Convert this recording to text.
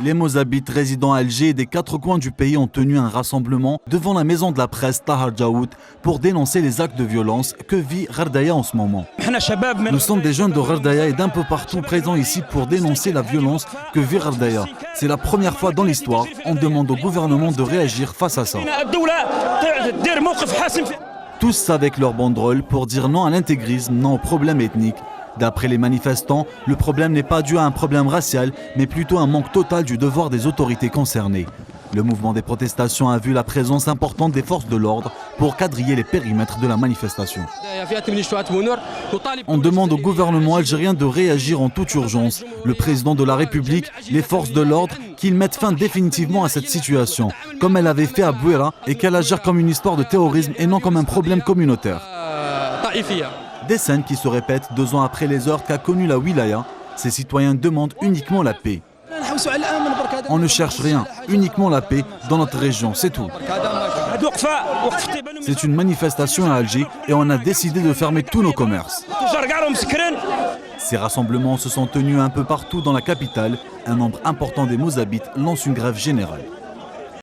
Les Mozabites résidant à Alger et des quatre coins du pays ont tenu un rassemblement devant la maison de la presse Tahar Djaoud pour dénoncer les actes de violence que vit Ghardaya en ce moment. Nous sommes des jeunes de Ghardaya et d'un peu partout présents ici pour dénoncer la violence que vit Ghardaya. C'est la première fois dans l'histoire, on demande au gouvernement de réagir face à ça. Tous avec leur banderole pour dire non à l'intégrisme, non au problème ethnique. D'après les manifestants, le problème n'est pas dû à un problème racial, mais plutôt un manque total du devoir des autorités concernées. Le mouvement des protestations a vu la présence importante des forces de l'ordre pour quadriller les périmètres de la manifestation. On demande au gouvernement algérien de réagir en toute urgence. Le président de la République, les forces de l'ordre, qu'ils mettent fin définitivement à cette situation, comme elle avait fait à Bouira, et qu'elle agère comme une histoire de terrorisme et non comme un problème communautaire. Des scènes qui se répètent 2 ans après les heurts qu'a connu la wilaya. Ces citoyens demandent uniquement la paix. On ne cherche rien, uniquement la paix dans notre région, c'est tout. C'est une manifestation à Alger et on a décidé de fermer tous nos commerces. Ces rassemblements se sont tenus un peu partout dans la capitale. Un nombre important des Mozabites lance une grève générale.